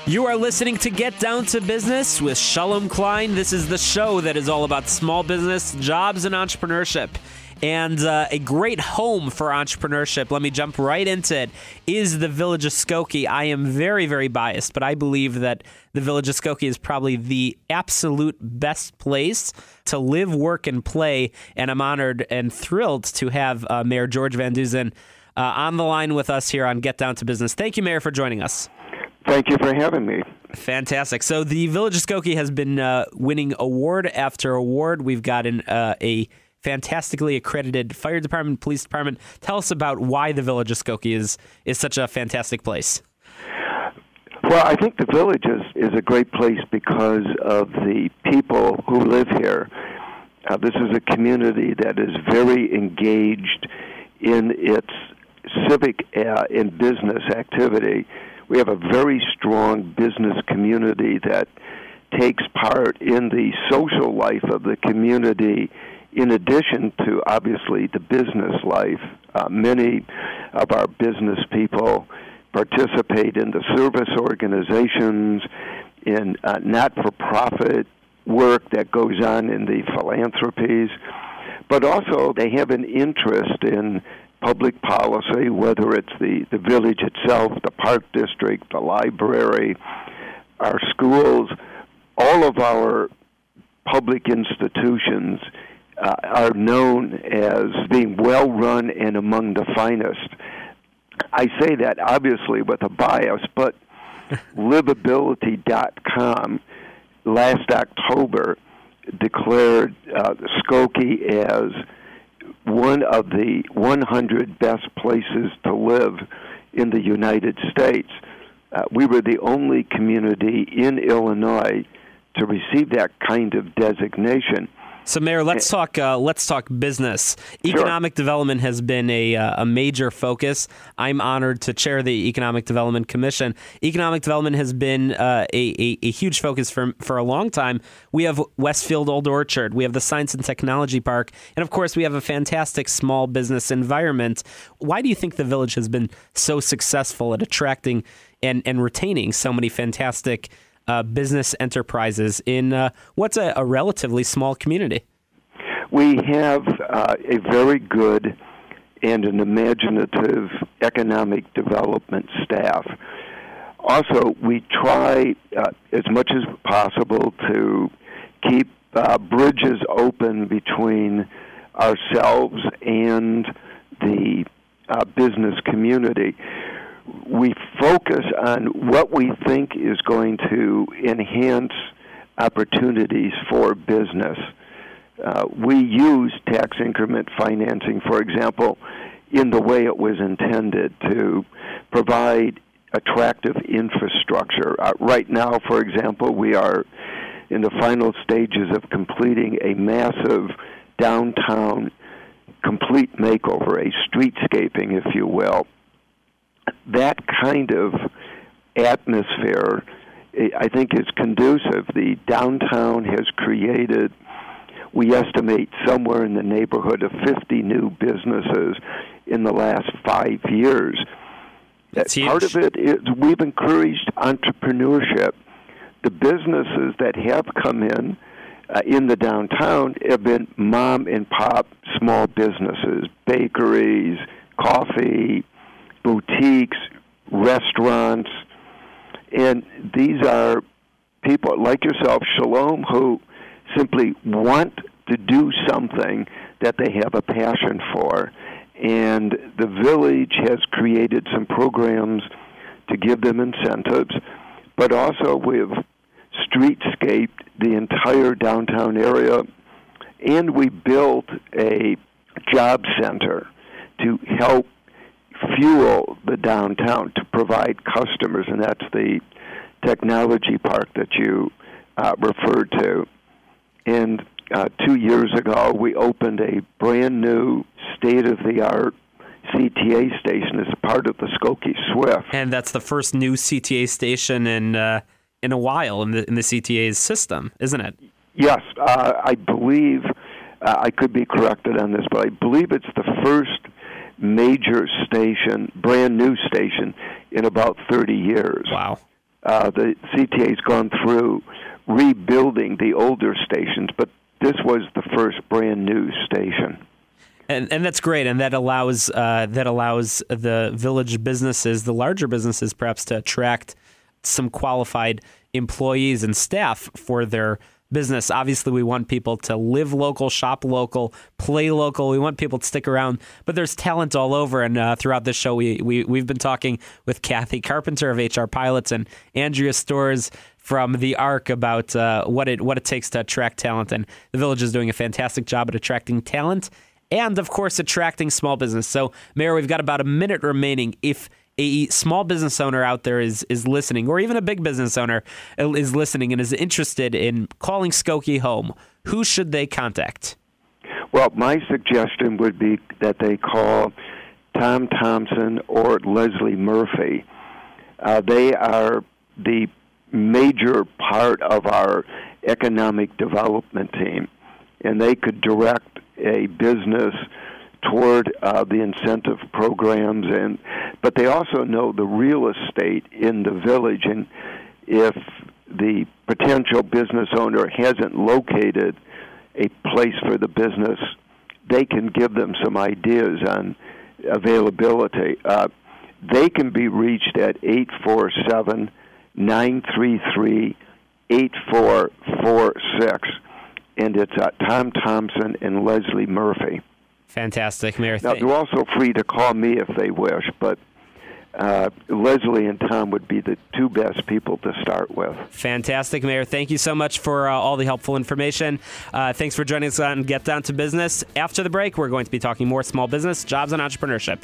You are listening to Get Down to Business with Shalom Klein. This is the show that is all about small business, jobs, and entrepreneurship. And a great home for entrepreneurship, let me jump right into it, is the Village of Skokie. I am very, very biased, but I believe that the Village of Skokie is probably the absolute best place to live, work, and play. And I'm honored and thrilled to have Mayor George Van Dusen on the line with us here on Get Down to Business. Thank you, Mayor, for joining us. Thank you for having me. Fantastic. So the Village of Skokie has been winning award after award. We've got a fantastically accredited fire department, police department. Tell us about why the Village of Skokie is such a fantastic place. Well, I think the Village is a great place because of the people who live here. This is a community that is very engaged in its civic and business activity. We have a very strong business community that takes part in the social life of the community in addition to, obviously, the business life. Many of our business people participate in the service organizations, in not-for-profit work that goes on in the philanthropies, but also they have an interest in public policy, whether it's the village itself, the park district, the library, our schools. All of our public institutions are known as being well-run and among the finest. I say that obviously with a bias, but livability.com last October declared Skokie as one of the 100 best places to live in the United States. We were the only community in Illinois to receive that kind of designation. So, Mayor, let's talk business. Economic development has been a major focus. I'm honored to chair the Economic Development Commission. Economic development has been a huge focus for a long time. We have Westfield Old Orchard. We have the Science and Technology Park. And, of course, we have a fantastic small business environment. Why do you think the Village has been so successful at attracting and retaining so many fantastic business enterprises in what's a relatively small community? We have a very good and an imaginative economic development staff. Also, we try as much as possible to keep bridges open between ourselves and the business community. We focus on what we think is going to enhance opportunities for business. We use tax increment financing, for example, in the way it was intended to provide attractive infrastructure. Right now, for example, we are in the final stages of completing a massive downtown complete makeover, a streetscaping, if you will. That kind of atmosphere, I think, is conducive. The downtown has created, we estimate, somewhere in the neighborhood of 50 new businesses in the last 5 years. That's huge. Part of it is we've encouraged entrepreneurship. The businesses that have come in the downtown have been mom-and-pop small businesses, bakeries, coffee, boutiques, restaurants, and these are people like yourself, Shalom, who simply want to do something that they have a passion for. And the Village has created some programs to give them incentives, but also we've streetscaped the entire downtown area, and we built a job center to help fuel the downtown, to provide customers, and that's the technology park that you referred to. And 2 years ago, we opened a brand new state-of-the-art CTA station as a part of the Skokie Swift. And that's the first new CTA station in a while in the CTA's system, isn't it? Yes, I believe, I could be corrected on this, but I believe it's the first major station, brand new station, in about 30 years. Wow. the CTA's gone through rebuilding the older stations, but this was the first brand new station. And that's great, and that allows the village businesses, the larger businesses, perhaps to attract some qualified employees and staff for their business. Obviously, we want people to live local, shop local, play local. We want people to stick around, but there's talent all over. And throughout this show, we've been talking with Kathy Carpenter of HR Pilots and Andrea Storrs from the ARC about what it takes to attract talent. And the Village is doing a fantastic job at attracting talent and, of course, attracting small business. So, Mayor, we've got about a minute remaining. If a small business owner out there is listening, or even a big business owner is listening and is interested in calling Skokie home, who should they contact? Well, my suggestion would be that they call Tom Thompson or Leslie Murphy. They are the major part of our economic development team, and they could direct a business toward the incentive programs, but they also know the real estate in the village, and if the potential business owner hasn't located a place for the business, they can give them some ideas on availability. They can be reached at 847-933-8446, and it's Tom Thompson and Leslie Murphy. Fantastic, Mayor. Now, they're also free to call me if they wish, but Leslie and Tom would be the two best people to start with. Fantastic, Mayor. Thank you so much for all the helpful information. Thanks for joining us on Get Down to Business. After the break, we're going to be talking more small business, jobs, and entrepreneurship.